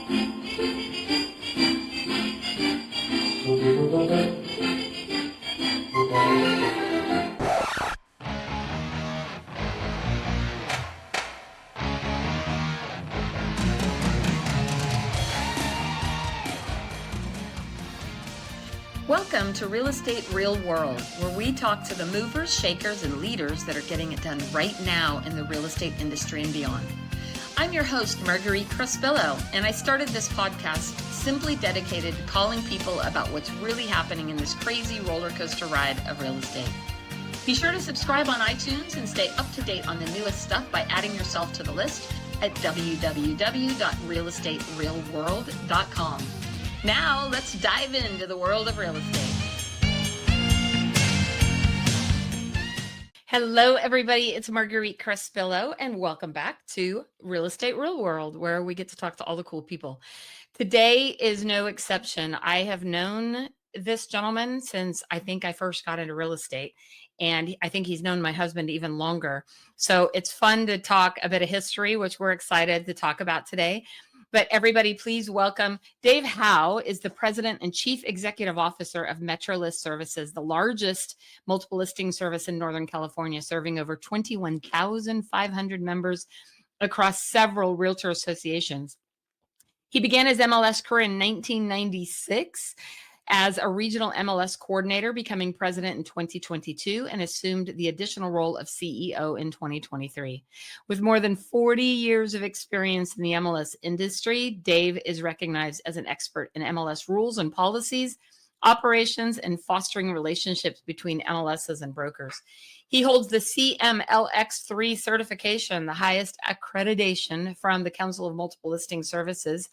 Welcome to Real Estate Real World, where we talk to the movers, shakers, and leaders that are getting it done right now in the real estate industry and beyond. I'm your host, Marguerite Crespillo, and I started this podcast simply dedicated to calling people about what's really happening in this crazy roller coaster ride of real estate. Be sure to subscribe on iTunes and stay up to date on the newest stuff by adding yourself to the list at www.realestaterealworld.com. Now, let's dive into the world of real estate. Hello, everybody. It's Marguerite Crespillo, and welcome back to Real Estate Real World, where we get to talk to all the cool people. Today is no exception. I have known this gentleman since I think I first got into real estate, and I think he's known my husband even longer. So it's fun to talk a bit of history, which we're excited to talk about today. But everybody, please welcome Dave Howe is the president and chief executive officer of MetroList Services, the largest multiple listing service in Northern California, serving over 21,500 members across several realtor associations. He began his MLS career in 1996 as a regional MLS coordinator, becoming president in 2022, and assumed the additional role of CEO in 2023. With more than 40 years of experience in the MLS industry, Dave is recognized as an expert in MLS rules and policies, operations, and fostering relationships between MLSs and brokers. He holds the CMLX3 certification, the highest accreditation from the Council of Multiple Listing Services.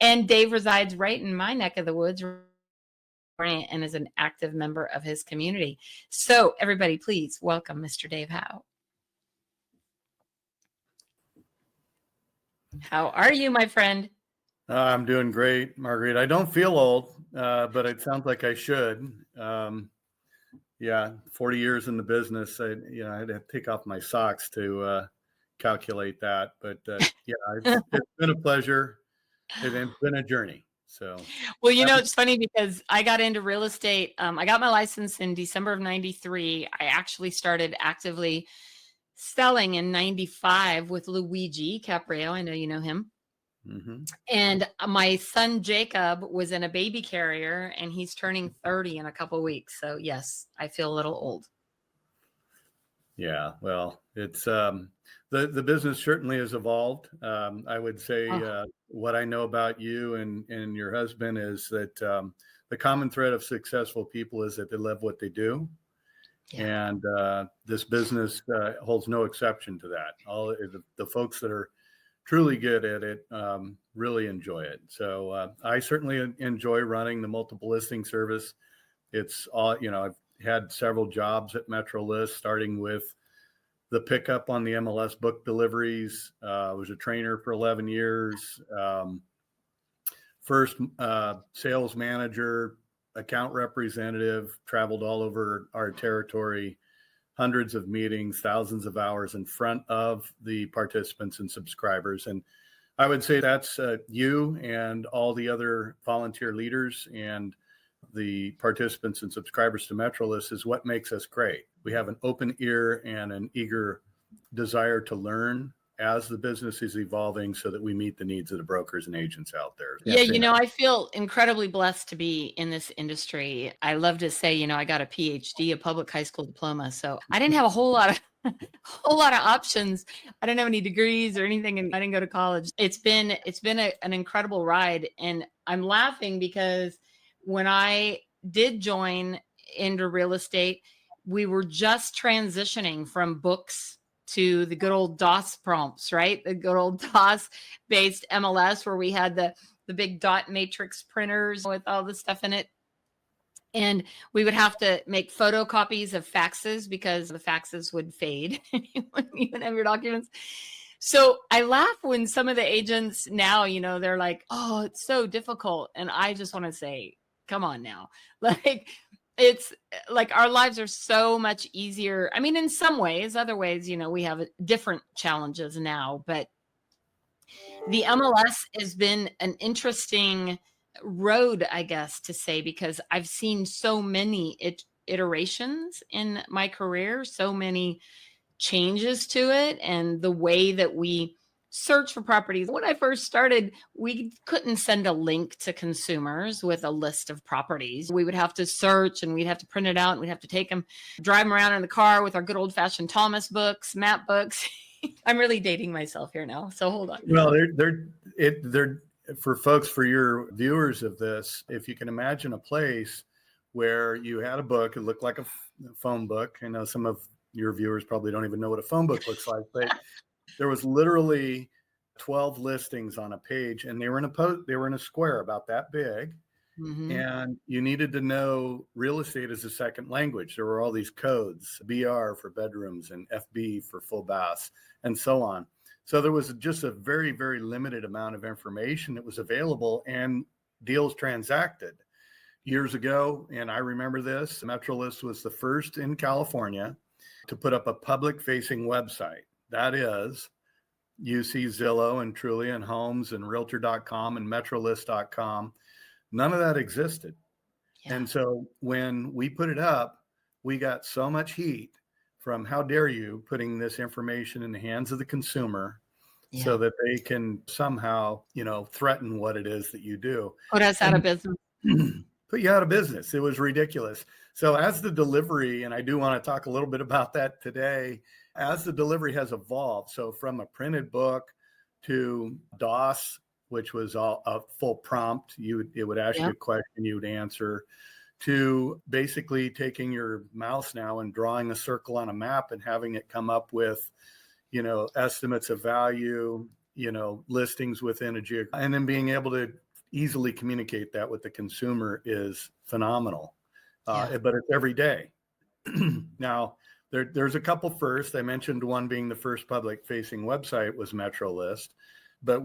And Dave resides right in my neck of the woods, and is an active member of his community. So everybody, please welcome Mr. Dave Howe. How are you, my friend? I'm doing great, Marguerite. I don't feel old, but it sounds like I should. 40 years in the business. I had to take off my socks to calculate that. But it's been a pleasure. It's been a journey. So, well, it's funny because I got into real estate. I got my license in December of 93. I actually started actively selling in 95 with Luigi Caprio. I know you know him. Mm-hmm. And my son Jacob was in a baby carrier, and he's turning 30 in a couple of weeks. So yes, I feel a little old. Yeah, well, it's the business certainly has evolved. I would say what I know about you and your husband is that the common thread of successful people is that they love what they do. Yeah. And this business holds no exception to that. All the folks that are truly good at it really enjoy it. So I certainly enjoy running the multiple listing service. It's all, I've had several jobs at MetroList, starting with the pickup on the MLS book deliveries. I was a trainer for 11 years. First sales manager, account representative, traveled all over our territory, hundreds of meetings, thousands of hours in front of the participants and subscribers. And I would say that's you and all the other volunteer leaders and the participants and subscribers to MetroList is what makes us great. We have an open ear and an eager desire to learn as the business is evolving so that we meet the needs of the brokers and agents out there. Yeah, I feel incredibly blessed to be in this industry. I love to say, I got a PhD, a public high school diploma. So I didn't have a whole lot of options. I didn't have any degrees or anything, and I didn't go to college. It's been an incredible ride. And I'm laughing because when I did join into real estate, we were just transitioning from books to the good old DOS prompts, right? The good old DOS-based MLS where we had the big dot matrix printers with all the stuff in it. And we would have to make photocopies of faxes because the faxes would fade. You wouldn't even have your documents. So I laugh when some of the agents now, they're like, oh, it's so difficult. And I just want to say, come on now. It's like our lives are so much easier. I mean, in some ways, other ways, we have different challenges now, but The MLS has been an interesting road, I guess, to say, because I've seen so many iterations in my career, so many changes to it, and the way that we search for properties. When I first started, we couldn't send a link to consumers with a list of properties. We would have to search, and we'd have to print it out, and we'd have to take them, drive them around in the car with our good old fashioned Thomas books, map books. I'm really dating myself here now, so hold on. Well, they're for folks, for your viewers of this, if you can imagine a place where you had a book, it looked like a phone book. I know some of your viewers probably don't even know what a phone book looks like, but there was literally 12 listings on a page, and they were in a square about that big. Mm-hmm. And you needed to know real estate as a second language. There were all these codes, BR for bedrooms and FB for full baths, and so on. So there was just a very, very limited amount of information that was available, and deals transacted. Years ago, and I remember this, MetroList was the first in California to put up a public-facing website. That is, you see Zillow and Trulia and Homes and Realtor.com and MetroList.com. None of that existed. Yeah. And so when we put it up, we got so much heat from, how dare you putting this information in the hands of the consumer, so that they can somehow, threaten what it is that you do. Put us out of business. Put you out of business. It was ridiculous. So as the delivery, and I do want to talk a little bit about that today, as the delivery has evolved, so from a printed book to DOS, which was all a full prompt, it would ask you a question, you would answer, to basically taking your mouse now and drawing a circle on a map and having it come up with, estimates of value, listings within a geographic, and then being able to easily communicate that with the consumer is phenomenal. But it's every day. Now, there's a couple first. I mentioned one being the first public-facing website was MetroList, but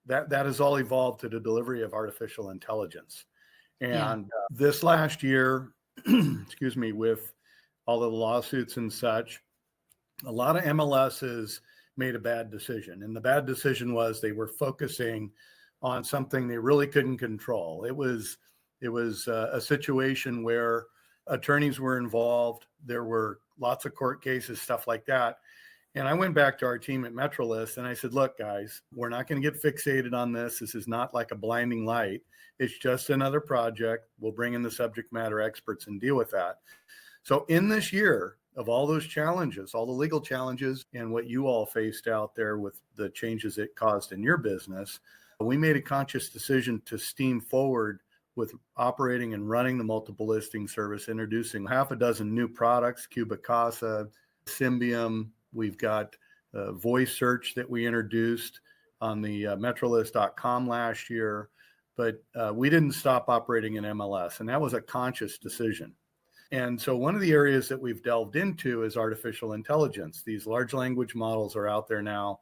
that has all evolved to the delivery of artificial intelligence. And this last year, excuse me, with all of the lawsuits and such, a lot of MLSs made a bad decision. And the bad decision was they were focusing on something they really couldn't control. It was a situation where attorneys were involved. There were lots of court cases, stuff like that. And I went back to our team at MetroList and I said, look, guys, we're not going to get fixated on this. This is not like a blinding light. It's just another project. We'll bring in the subject matter experts and deal with that. So in this year of all those challenges, all the legal challenges, and what you all faced out there with the changes it caused in your business, we made a conscious decision to steam forward with operating and running the multiple listing service, introducing half a dozen new products, Cuba Casa, Symbium. We've got voice search that we introduced on the MetroList.com last year, but we didn't stop operating in MLS, and that was a conscious decision. And so one of the areas that we've delved into is artificial intelligence. These large language models are out there now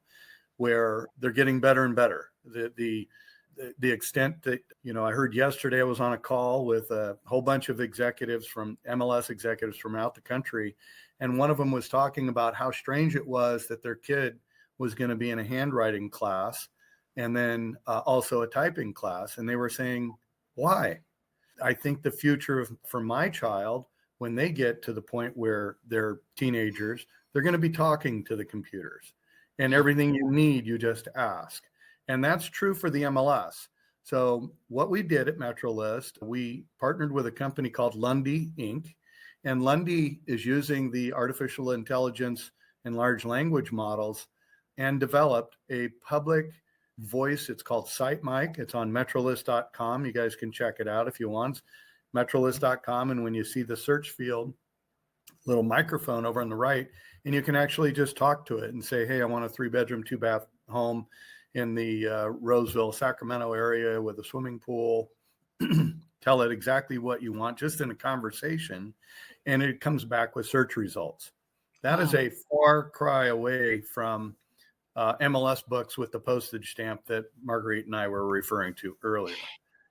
where they're getting better and better. The extent that, I heard yesterday, I was on a call with a whole bunch of executives from MLS executives from out the country. And one of them was talking about how strange it was that their kid was going to be in a handwriting class and then also a typing class. And they were saying, why? I think the future for my child, when they get to the point where they're teenagers, they're going to be talking to the computers, and everything you need, you just ask. And that's true for the MLS. So what we did at MetroList, we partnered with a company called Lundy Inc. And Lundy is using the artificial intelligence and large language models and developed a public voice. It's called SiteMic. It's on MetroList.com. You guys can check it out if you want. MetroList.com. And when you see the search field, little microphone over on the right, and you can actually just talk to it and say, hey, I want a 3-bedroom, 2-bath home in the Roseville, Sacramento area with a swimming pool. Tell it exactly what you want just in a conversation, and it comes back with search results. That is a far cry away from MLS books with the postage stamp that Marguerite and I were referring to earlier.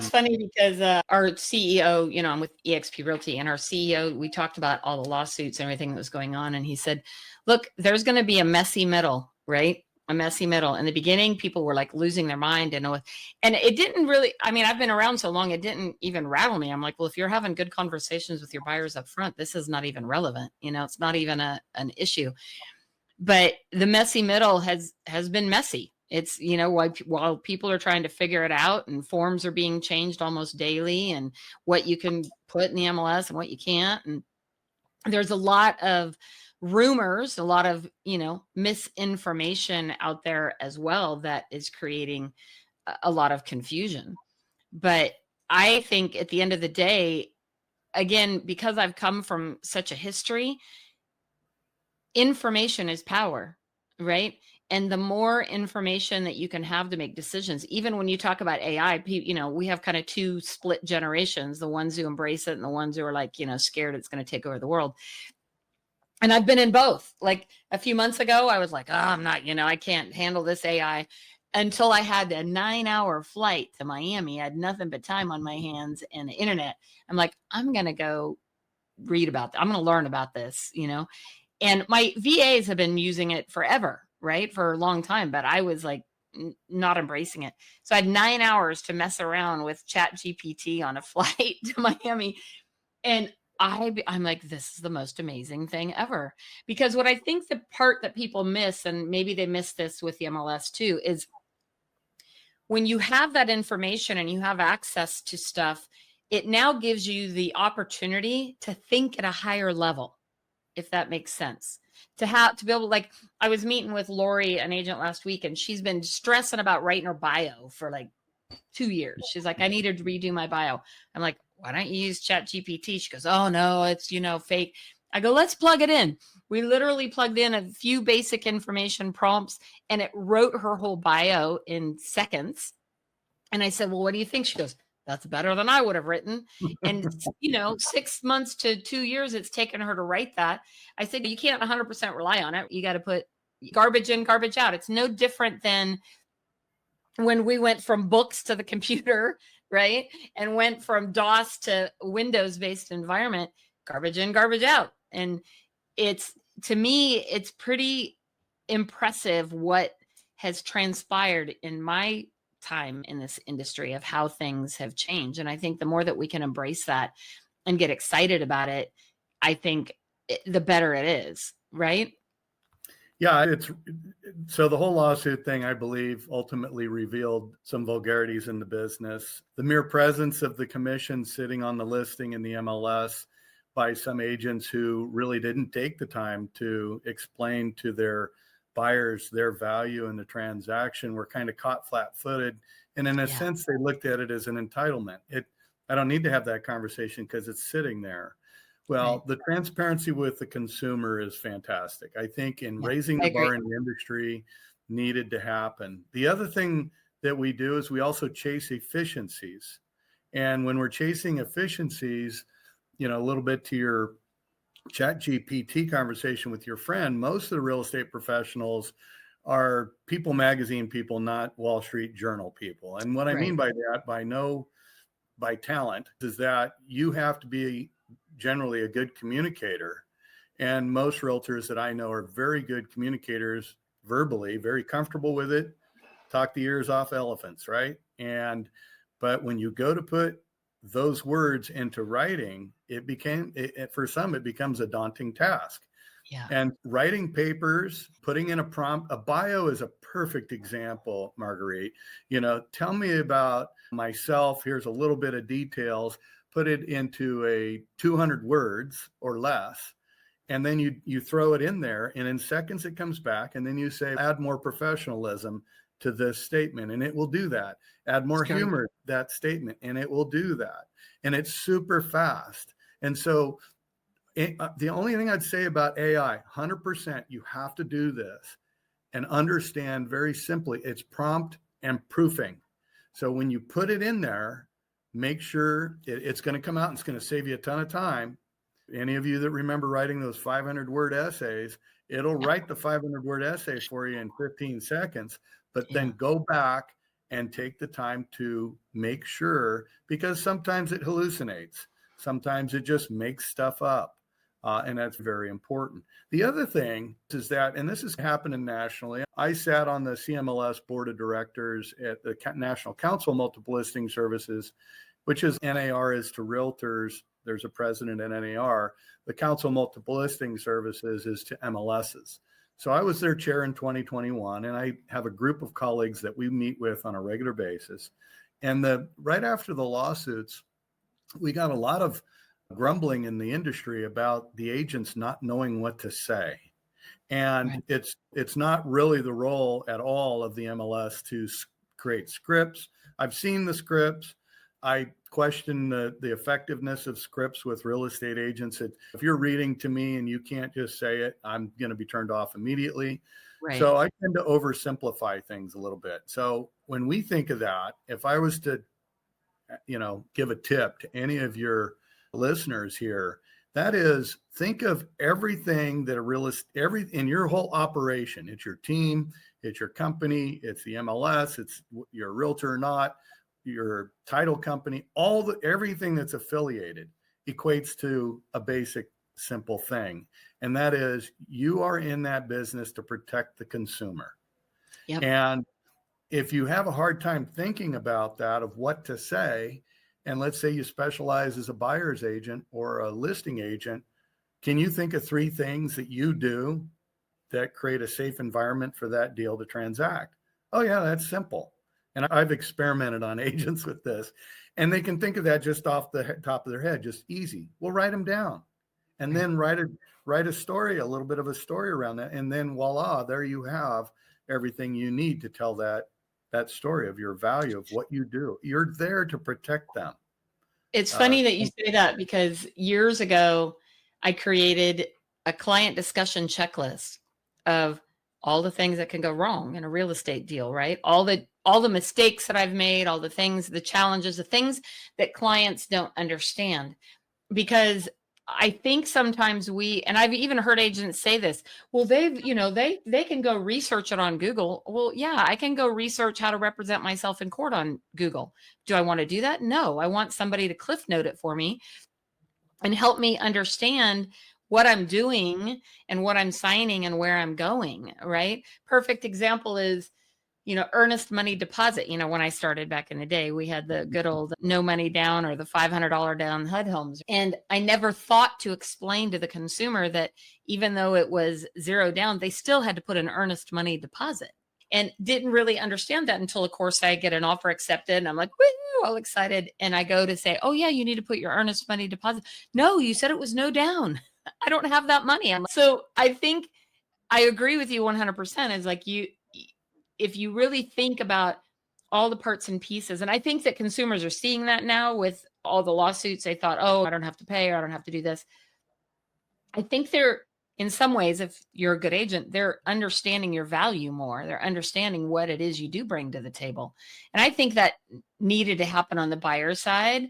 It's funny because our CEO, I'm with eXp Realty, and our CEO, we talked about all the lawsuits and everything that was going on. And he said, look, there's going to be a messy middle, right? a messy middle. In the beginning, people were like losing their mind, and it didn't really, I mean, I've been around so long, it didn't even rattle me. I'm like, well, if you're having good conversations with your buyers up front, this is not even relevant. It's not even an issue. But the messy middle has been messy. It's, while people are trying to figure it out and forms are being changed almost daily, and what you can put in the MLS and what you can't. And there's a lot of rumors, a lot of, misinformation out there as well that is creating a lot of confusion. But I think at the end of the day, again, because I've come from such a history, information is power, right? And the more information that you can have to make decisions, even when you talk about AI, we have kind of two split generations, the ones who embrace it and the ones who are like, scared it's going to take over the world. And I've been in both. Like a few months ago, I was like, oh, I'm not, I can't handle this AI, until I had a 9-hour flight to Miami. I had nothing but time on my hands and the internet. I'm like, I'm going to go read about that. I'm going to learn about this, and my VAs have been using it forever, right? For a long time, but I was like, not embracing it. So I had 9 hours to mess around with Chat GPT on a flight to Miami. And I'm like, this is the most amazing thing ever. Because what I think the part that people miss, and maybe they miss this with the MLS too, is when you have that information and you have access to stuff, it now gives you the opportunity to think at a higher level, if that makes sense. To be able to, like, I was meeting with Lori, an agent, last week, and she's been stressing about writing her bio for like 2 years. She's like, I needed to redo my bio. I'm like, why don't you use Chat GPT? She goes, oh no, it's, fake. I go, let's plug it in. We literally plugged in a few basic information prompts and it wrote her whole bio in seconds. And I said, well, what do you think? She goes, that's better than I would have written. And, 6 months to 2 years, it's taken her to write that. I said, you can't 100% rely on it. You got to put garbage in, garbage out. It's no different than when we went from books to the computer, right? And went from DOS to Windows-based environment, garbage in, garbage out. And to me, it's pretty impressive what has transpired in my time in this industry of how things have changed. And I think the more that we can embrace that and get excited about it, I think the better it is, right? Yeah, so the whole lawsuit thing, I believe, ultimately revealed some vulgarities in the business. The mere presence of the commission sitting on the listing in the MLS by some agents who really didn't take the time to explain to their buyers their value in the transaction were kind of caught flat-footed. And in a sense, they looked at it as an entitlement. I don't need to have that conversation because it's sitting there. Well, right. The transparency with the consumer is fantastic. I think raising the bar in the industry needed to happen. The other thing that we do is we also chase efficiencies. And when we're chasing efficiencies, a little bit to your Chat GPT conversation with your friend, most of the real estate professionals are People magazine people, not Wall Street Journal people. And what I mean by that, by talent, is that you have to be generally a good communicator. And most realtors that I know are very good communicators verbally, very comfortable with it, talk the ears off elephants, right? But when you go to put those words into writing, for some, it becomes a daunting task. Yeah. And writing papers, putting in a prompt, a bio is a perfect example, Marguerite. Tell me about myself. Here's a little bit of details. Put it into a 200 words or less. And then you throw it in there, and in seconds it comes back. And then you say, add more professionalism to this statement, and it will do that. Add more humor to that statement, and it will do that. And it's super fast. And so the only thing I'd say about AI, 100%, you have to do this and understand very simply, it's prompt and proofing. So when you put it in there, make sure it's going to come out and it's going to save you a ton of time. Any of you that remember writing those 500-word essays, it'll write the 500-word essay for you in 15 seconds, but then go back and take the time to make sure, because sometimes it hallucinates. Sometimes it just makes stuff up. and that's very important. The other thing is that, and this is happening nationally, I sat on the CMLS board of directors at the National Council of Multiple Listing Services, which is NAR is to realtors. There's a president at NAR. The Council of Multiple Listing Services is to MLSs. So I was their chair in 2021, and I have a group of colleagues that we meet with on a regular basis. And right after the lawsuits, we got a lot of grumbling in the industry about the agents not knowing what to say. And it's not really the role at all of the MLS to create scripts. I've seen the scripts. I question the effectiveness of scripts with real estate agents. If you're reading to me and you can't just say it, I'm going to be turned off immediately. Right. So I tend to oversimplify things a little bit. So when we think of that, if I was to, give a tip to any of your listeners here, that is, think of everything that in your whole operation. It's your team, it's your company, it's the MLS, it's your realtor or not, your title company, everything that's affiliated equates to a basic, simple thing. And that is, you are in that business to protect the consumer. Yep. And if you have a hard time thinking about that, of what to say, and let's say you specialize as a buyer's agent or a listing agent, can you think of 3 things that you do that create a safe environment for that deal to transact? Oh yeah, that's simple. And I've experimented on agents with this, and they can think of that just off the top of their head, just easy. We'll write them down, and then write a story, a little bit of a story around that. And then voila, there you have everything you need to tell that story of your value, of what you do. You're there to protect them. It's funny that you say that, because years ago, I created a client discussion checklist of all the things that can go wrong in a real estate deal, right? All the mistakes that I've made, all the things, the challenges, the things that clients don't understand. Because I think sometimes and I've even heard agents say this, well, they can go research it on Google. Well, yeah, I can go research how to represent myself in court on Google. Do I want to do that? No, I want somebody to cliff note it for me and help me understand what I'm doing and what I'm signing and where I'm going, right? Perfect example is, earnest money deposit. When I started back in the day, we had the good old no money down or the $500 down HUD homes. And I never thought to explain to the consumer that even though it was 0 down, they still had to put an earnest money deposit, and didn't really understand that until, of course, I get an offer accepted and I'm like, woo, all excited. And I go to say, oh yeah, you need to put your earnest money deposit. No, you said it was no down. I don't have that money. So I think I agree with you 100%. Is like, if you really think about all the parts and pieces, and I think that consumers are seeing that now with all the lawsuits. They thought, oh, I don't have to pay, or I don't have to do this. I think they're, in some ways, if you're a good agent, they're understanding your value more. They're understanding what it is you do bring to the table. And I think that needed to happen on the buyer side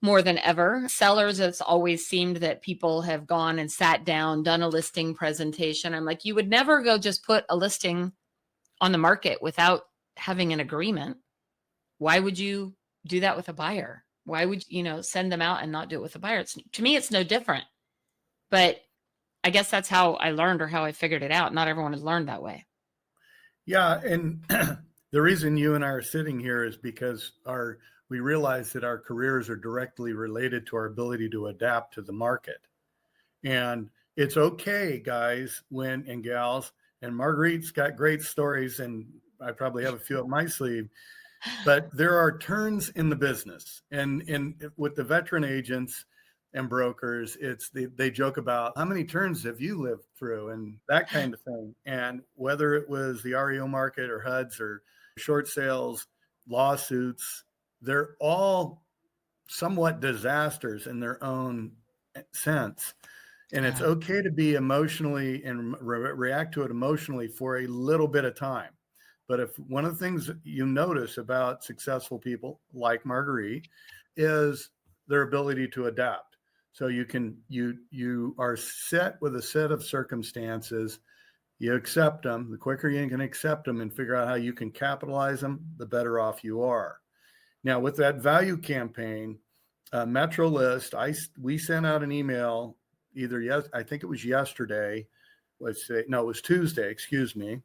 more than ever. Sellers, it's always seemed that people have gone and sat down, done a listing presentation. I'm like, you would never go just put a listing on the market without having an agreement. Why would you do that with a buyer? Why would you send them out and not do it with a buyer? To me, it's no different. But I guess that's how I learned, or how I figured it out. Not everyone has learned that way. Yeah, and the reason you and I are sitting here is because we realize that our careers are directly related to our ability to adapt to the market. And it's okay, guys, and gals, and Marguerite's got great stories, and I probably have a few up my sleeve, but there are turns in the business. And with the veteran agents and brokers, they joke about, how many turns have you lived through, and that kind of thing. And whether it was the REO market or HUDs or short sales, lawsuits, they're all somewhat disasters in their own sense. And it's okay to be emotionally and react to it emotionally for a little bit of time. But if one of the things you notice about successful people like Marguerite is their ability to adapt. So you are set with a set of circumstances, you accept them. The quicker you can accept them and figure out how you can capitalize them, the better off you are. Now, with that value campaign, MetroList, we sent out an email I think it was yesterday. Let's say, no, it was Tuesday, excuse me.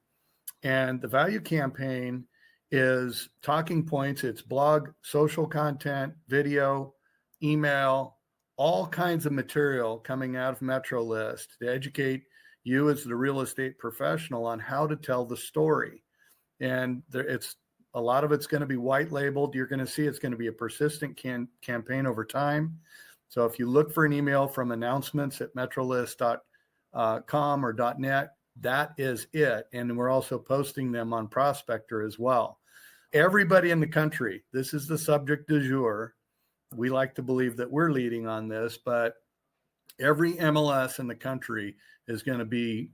And the value campaign is talking points. It's blog, social content, video, email, all kinds of material coming out of MetroList to educate you as the real estate professional on how to tell the story. And it's a lot of it's going to be white labeled. You're going to see it's going to be a persistent campaign over time. So if you look for an email from announcements@metrolist.com or .net, that is it. And we're also posting them on Prospector as well. Everybody in the country, this is the subject du jour. We like to believe that we're leading on this, but every MLS in the country is going to be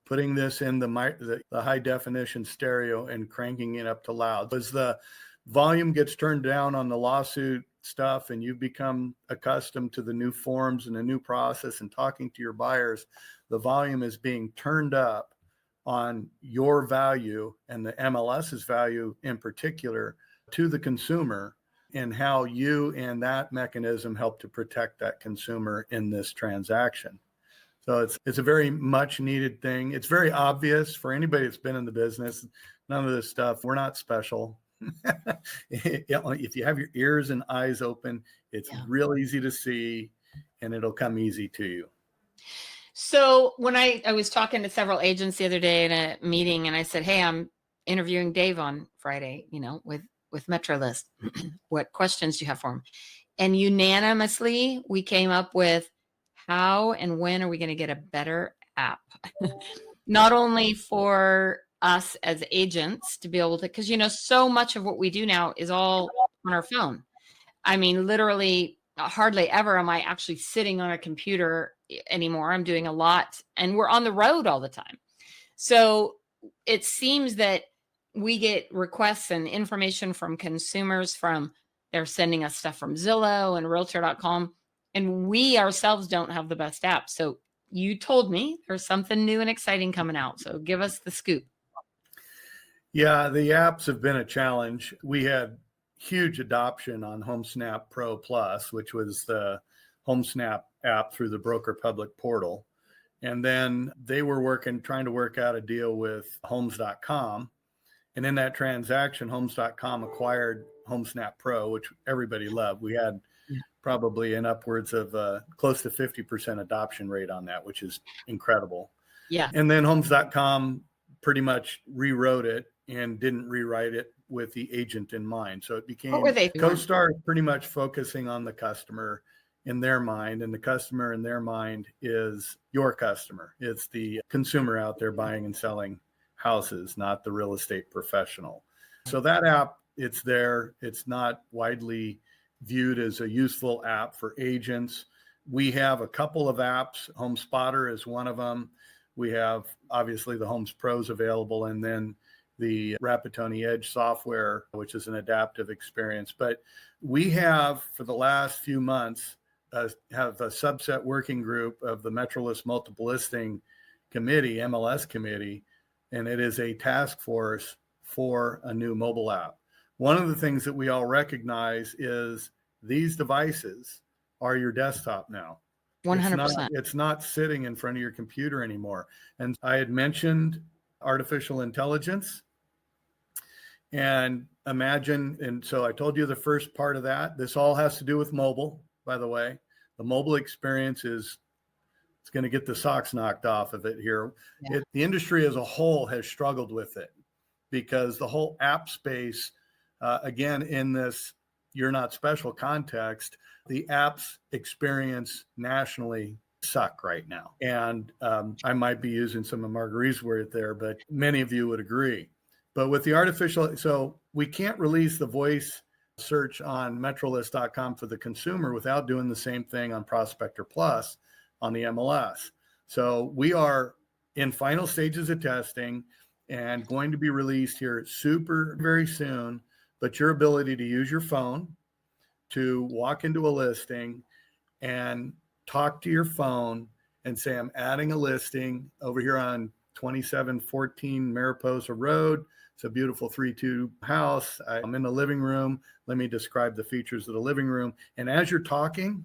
putting this in the high definition stereo and cranking it up to loud. As the volume gets turned down on the lawsuit stuff and you've become accustomed to the new forms and the new process and talking to your buyers, the volume is being turned up on your value and the MLS's value in particular to the consumer, and how you and that mechanism help to protect that consumer in this transaction. So it's a very much needed thing. It's very obvious for anybody that's been in the business. None of this stuff, we're not special. If you have your ears and eyes open, it's real easy to see, and it'll come easy to you. So when I was talking to several agents the other day in a meeting, and I said, hey, I'm interviewing Dave on Friday, with MetroList. What questions do you have for him? And unanimously, we came up with, how and when are we going to get a better app? Not only for us as agents to be able to, because, so much of what we do now is all on our phone. I mean, literally, hardly ever am I actually sitting on a computer anymore. I'm doing a lot, and we're on the road all the time. So it seems that we get requests and information from consumers they're sending us stuff from Zillow and Realtor.com, and we ourselves don't have the best app. So you told me there's something new and exciting coming out. So give us the scoop. Yeah, the apps have been a challenge. We had huge adoption on HomeSnap Pro Plus, which was the HomeSnap app through the Broker Public portal. And then they were trying to work out a deal with Homes.com. And in that transaction, Homes.com acquired HomeSnap Pro, which everybody loved. We had probably an upwards of close to 50% adoption rate on that, which is incredible. Yeah. And then Homes.com pretty much rewrote it and didn't rewrite it with the agent in mind. So it became CoStar pretty much focusing on the customer in their mind, and the customer in their mind is your customer. It's the consumer out there buying and selling houses, not the real estate professional. So that app, it's there. It's not widely viewed as a useful app for agents. We have a couple of apps. Home Spotter is one of them. We have obviously the Homes Pros available, and then the Rapatoni Edge software, which is an adaptive experience. But we have, for the last few months, have a subset working group of the MetroList Multiple Listing Committee, MLS committee, and it is a task force for a new mobile app. One of the things that we all recognize is these devices are your desktop now. 100%. It's not sitting in front of your computer anymore. And I had mentioned artificial intelligence. And imagine, and so I told you the first part of that. This all has to do with mobile, by the way. The mobile experience it's going to get the socks knocked off of it here. Yeah. The industry as a whole has struggled with it because the whole app space, again, in this you're not special context, the apps experience nationally suck right now. And I might be using some of Marguerite's word there, but many of you would agree. But with the artificial, so we can't release the voice search on MetroList.com for the consumer without doing the same thing on Prospector Plus on the MLS. So we are in final stages of testing and going to be released here very soon. But your ability to use your phone to walk into a listing and talk to your phone and say, I'm adding a listing over here on 2714 Mariposa Road. It's a beautiful 3-2 house. I'm in the living room. Let me describe the features of the living room. And as you're talking,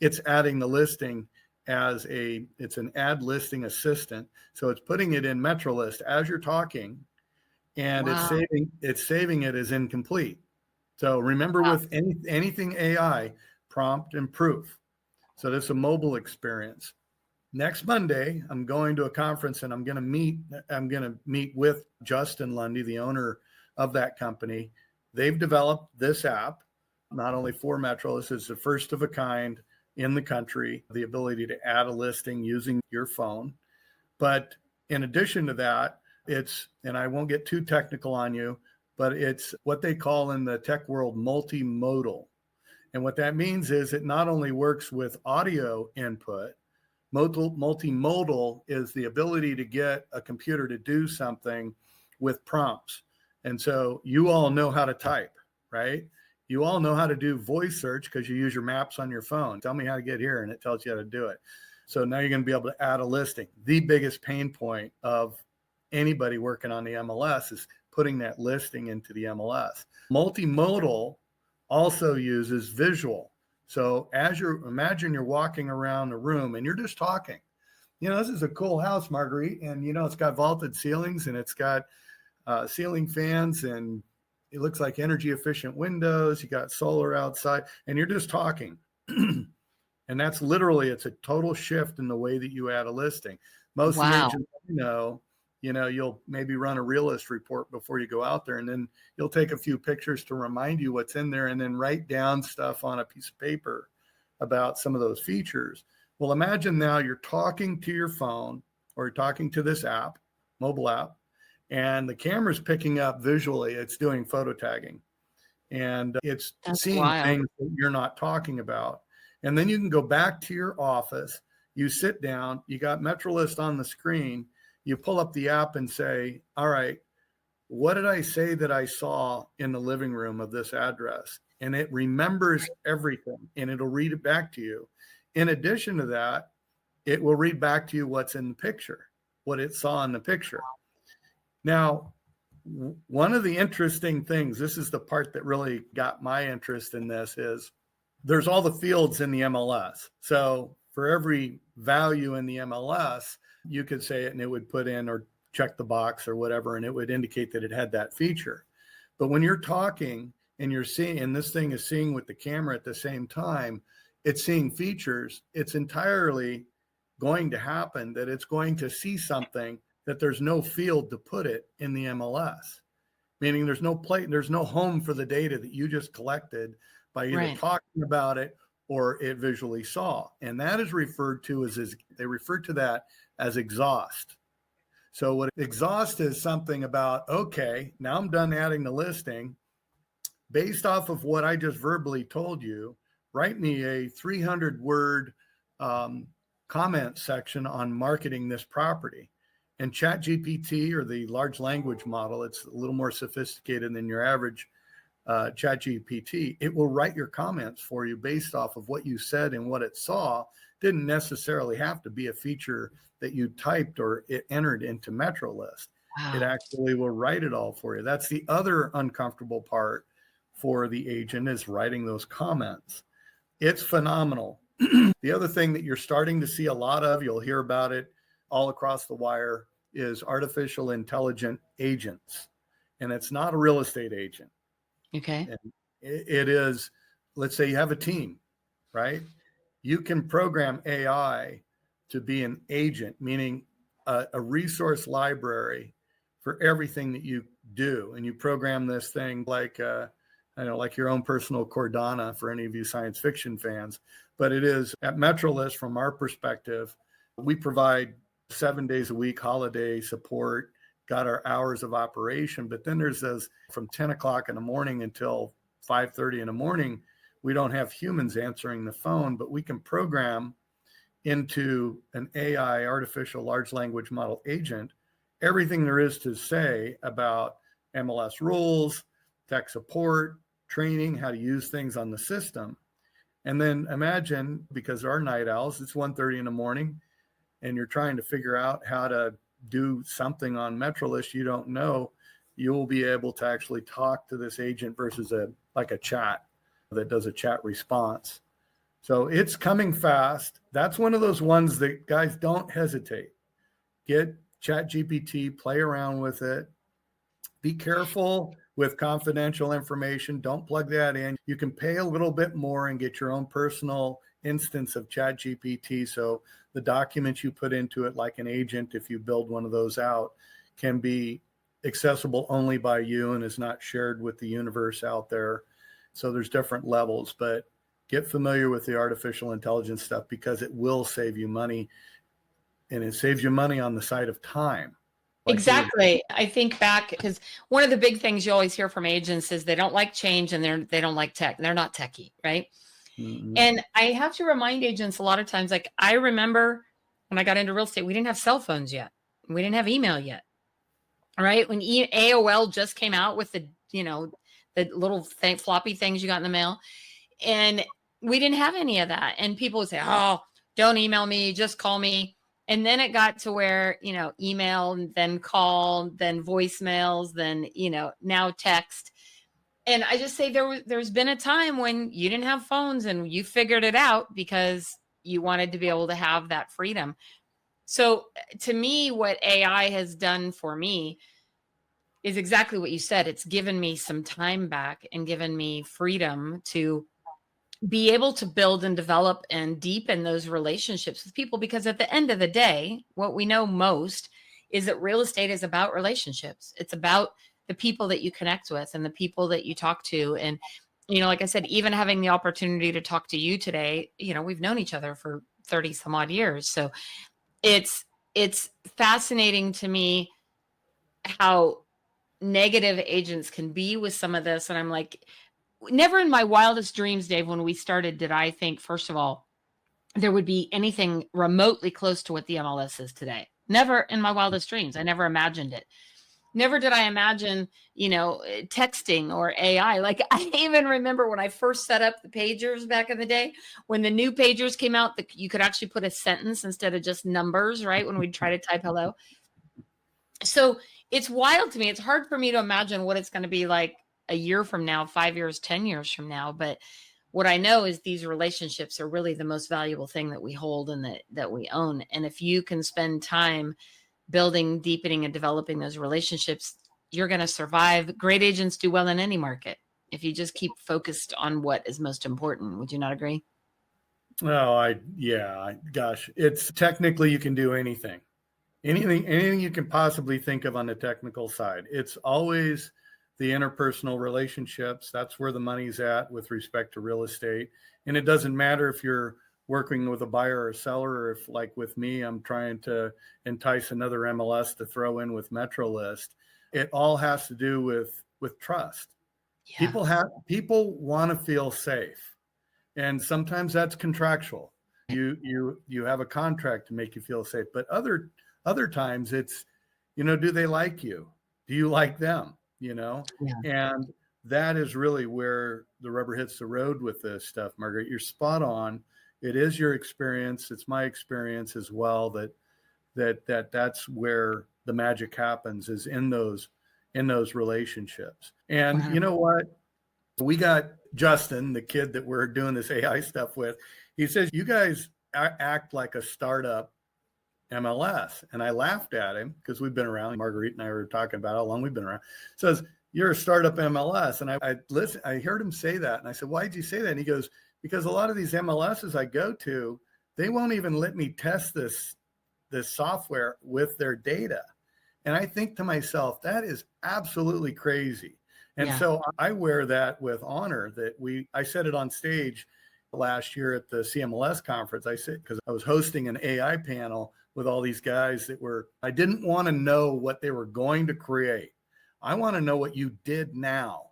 it's adding the listing it's an ad listing assistant. So it's putting it in MetroList as you're talking, and Wow. it's saving it as incomplete. So remember, with anything AI, prompt and proof. So this is a mobile experience. Next Monday, I'm going to a conference and I'm going to meet with Justin Lundy, the owner of that company. They've developed this app, not only for MetroList, it's the first of a kind in the country, the ability to add a listing using your phone. But in addition to that, and I won't get too technical on you, but it's what they call in the tech world multimodal. And what that means is it not only works with audio input. Multimodal is the ability to get a computer to do something with prompts. And so you all know how to type, right? You all know how to do voice search because you use your maps on your phone. Tell me how to get here, and it tells you how to do it. So now you're going to be able to add a listing. The biggest pain point of anybody working on the MLS is putting that listing into the MLS. Multimodal also uses visual. So imagine you're walking around the room and you're just talking. This is a cool house, Marguerite, and it's got vaulted ceilings and it's got ceiling fans and it looks like energy efficient windows. You got solar outside and you're just talking. And that's literally, it's a total shift in the way that you add a listing. Most of the agents you'll maybe run a realist report before you go out there, and then you'll take a few pictures to remind you what's in there and then write down stuff on a piece of paper about some of those features. Well, imagine now you're talking to your phone or you're talking to this app, mobile app, and the camera's picking up visually. It's doing photo tagging and it's seeing things that you're not talking about. And then you can go back to your office, you sit down, you got MetroList on the screen, you pull up the app and say, all right, what did I say that I saw in the living room of this address? And it remembers everything and it'll read it back to you. In addition to that, it will read back to you what's in the picture, what it saw in the picture. Now, one of the interesting things, this is the part that really got my interest in this, is there's all the fields in the MLS. So for every value in the MLS, you could say it and it would put in or check the box or whatever, and it would indicate that it had that feature. But when you're talking and you're seeing, and this thing is seeing with the camera at the same time, it's seeing features, it's entirely going to happen that it's going to see something that there's no field to put it in the MLS, meaning there's no home for the data that you just collected by either talking about it or it visually saw. And that is referred to they refer to that as exhaust. So what exhaust is something about, okay, now I'm done adding the listing. Based off of what I just verbally told you, write me a 300-word comment section on marketing this property. And ChatGPT, or the large language model, it's a little more sophisticated than your average ChatGPT. It will write your comments for you based off of what you said and what it saw. Didn't necessarily have to be a feature that you typed or it entered into MetroList. Wow. It actually will write it all for you. That's the other uncomfortable part for the agent, is writing those comments. It's phenomenal. The other thing that you're starting to see a lot of, you'll hear about it all across the wire, is artificial intelligent agents. And it's not a real estate agent. Okay. And it is, let's say you have a team, right? You can program AI to be an agent, meaning a resource library for everything that you do. And you program this thing like, like your own personal Cordana for any of you science fiction fans. But it is at MetroList, from our perspective, we provide 7 days a week holiday support, got our hours of operation. But then there's those from 10 o'clock in the morning until 5:30 in the morning, we don't have humans answering the phone, but we can program into an AI, artificial large language model agent, everything there is to say about MLS rules, tech support, training, how to use things on the system. And then imagine, because there are night owls, it's 1:30 in the morning, and you're trying to figure out how to do something on MetroList you don't know, you'll be able to actually talk to this agent versus a chat that does a chat response. So it's coming fast. That's one of those ones that, guys, don't hesitate. Get ChatGPT, play around with it. Be careful with confidential information. Don't plug that in. You can pay a little bit more and get your own personal instance of ChatGPT. So the documents you put into it, like an agent, if you build one of those out, can be accessible only by you and is not shared with the universe out there. So there's different levels, but get familiar with the artificial intelligence stuff because it will save you money, and it saves you money on the side of time. Exactly. I think back because one of the big things you always hear from agents is they don't like change and they don't like tech. They're not techie, right? Mm-hmm. And I have to remind agents a lot of times, like I remember when I got into real estate, we didn't have cell phones yet. We didn't have email yet. Right? When AOL just came out with the little floppy things you got in the mail, and we didn't have any of that. And people would say, "Oh, don't email me, just call me." And then it got to where, email, then call, then voicemails, then, now text. And I just say there's been a time when you didn't have phones and you figured it out because you wanted to be able to have that freedom. So to me, what AI has done for me is exactly what you said. It's given me some time back and given me freedom to be able to build and develop and deepen those relationships with people. Because at the end of the day, what we know most is that real estate is about relationships. It's about the people that you connect with and the people that you talk to. And, like I said, even having the opportunity to talk to you today, we've known each other for 30 some odd years. So it's fascinating to me how negative agents can be with some of this. And I'm like, never in my wildest dreams, Dave, when we started, did I think, first of all, there would be anything remotely close to what the MLS is today. Never in my wildest dreams. I never imagined it. Never did I imagine, texting or AI. Like I even remember when I first set up the pagers back in the day, when the new pagers came out, you could actually put a sentence instead of just numbers, right? When we'd try to type hello. So it's wild to me. It's hard for me to imagine what it's going to be like a year from now, 5 years, 10 years from now. But what I know is these relationships are really the most valuable thing that we hold and that we own. And if you can spend time building, deepening, and developing those relationships, you're going to survive. Great agents do well in any market if you just keep focused on what is most important. Would you not agree? Oh, gosh, it's technically you can do anything. Anything you can possibly think of on the technical side. It's always the interpersonal relationships. That's where the money's at with respect to real estate. And it doesn't matter if you're working with a buyer or a seller, or if, like with me, I'm trying to entice another MLS to throw in with MetroList. It all has to do with trust. Yeah. People want to feel safe. And sometimes that's contractual. You have a contract to make you feel safe, but other times it's, do they like you? Do you like them? Yeah. And that is really where the rubber hits the road with this stuff, Margaret. You're spot on. It is your experience. It's my experience as well, that's where the magic happens, is in those relationships. And you know what? We got Justin, the kid that we're doing this AI stuff with. He says, you guys act like a startup MLS. And I laughed at him because we've been around. Marguerite and I were talking about how long we've been around. Says, you're a startup MLS. And I heard him say that. And I said, why did you say that? And he goes, because a lot of these MLSs I go to, they won't even let me test this software with their data. And I think to myself, that is absolutely crazy. And so I wear that with honor. I said it on stage last year at the CMLS conference. I said, because I was hosting an AI panel with all these guys I didn't want to know what they were going to create. I want to know what you did now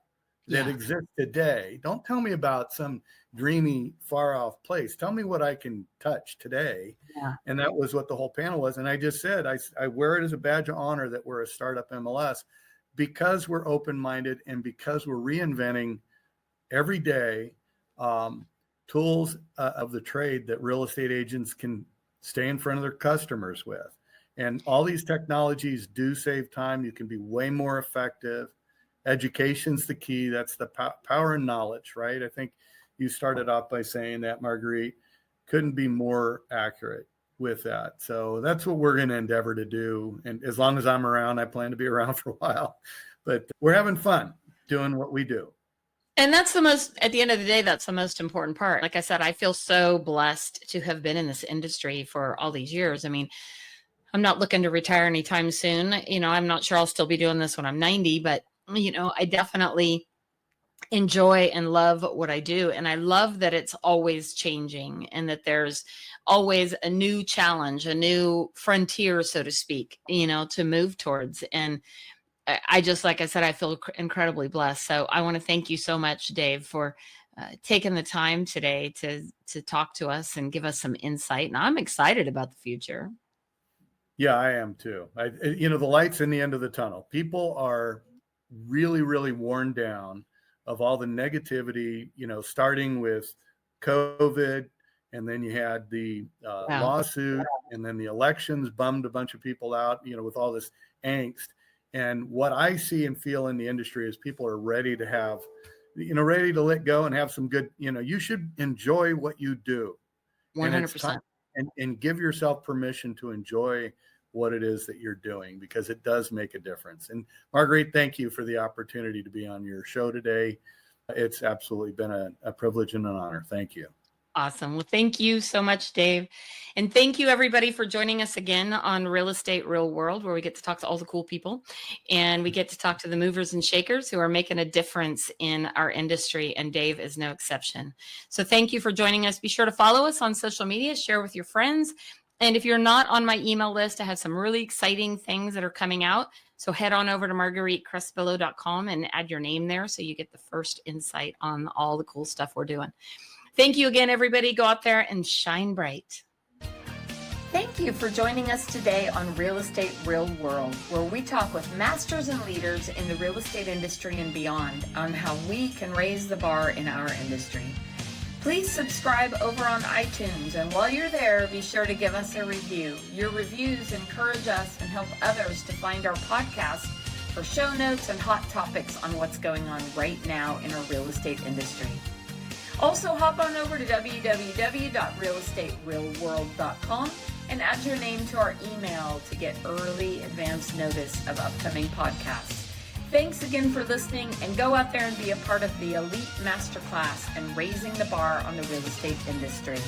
that exists today. Don't tell me about some dreamy, far off place. Tell me what I can touch today. Yeah. And that was what the whole panel was. And I just said, I wear it as a badge of honor that we're a startup MLS, because we're open-minded and because we're reinventing every day tools of the trade that real estate agents can stay in front of their customers with. And all these technologies do save time. You can be way more effective. Education's the key. That's the power and knowledge, right? I think, you started off by saying that, Marguerite. Couldn't be more accurate with that. So that's what we're going to endeavor to do. And as long as I'm around, I plan to be around for a while, but we're having fun doing what we do. And at the end of the day, that's the most important part. Like I said, I feel so blessed to have been in this industry for all these years. I mean, I'm not looking to retire anytime soon. I'm not sure I'll still be doing this when I'm 90, but I definitely enjoy and love what I do. And I love that it's always changing and that there's always a new challenge, a new frontier, so to speak, to move towards. And I just, like I said, I feel incredibly blessed. So I want to thank you so much, Dave, for taking the time today to talk to us and give us some insight. And I'm excited about the future. Yeah, I am too. The light's in the end of the tunnel. People are really, really worn down of all the negativity, starting with COVID, and then you had the lawsuit, and then the elections bummed a bunch of people out, with all this angst. And what I see and feel in the industry is people are ready to have, ready to let go and have some good, you should enjoy what you do. 100%. And give yourself permission to enjoy what it is that you're doing, because it does make a difference. And Marguerite, thank you for the opportunity to be on your show today. It's absolutely been a privilege and an honor. Thank you. Awesome. Well, thank you so much, Dave. And thank you, everybody, for joining us again on Real Estate Real World, where we get to talk to all the cool people and we get to talk to the movers and shakers who are making a difference in our industry. And Dave is no exception. So thank you for joining us. Be sure to follow us on social media, share with your friends. And if you're not on my email list, I have some really exciting things that are coming out. So head on over to margueritecrespillo.com and add your name there so you get the first insight on all the cool stuff we're doing. Thank you again, everybody. Go out there and shine bright. Thank you for joining us today on Real Estate Real World, where we talk with masters and leaders in the real estate industry and beyond on how we can raise the bar in our industry. Please subscribe over on iTunes, and while you're there, be sure to give us a review. Your reviews encourage us and help others to find our podcast for show notes and hot topics on what's going on right now in our real estate industry. Also, hop on over to www.realestaterealworld.com and add your name to our email to get early advance notice of upcoming podcasts. Thanks again for listening, and go out there and be a part of the elite masterclass and raising the bar on the real estate industry.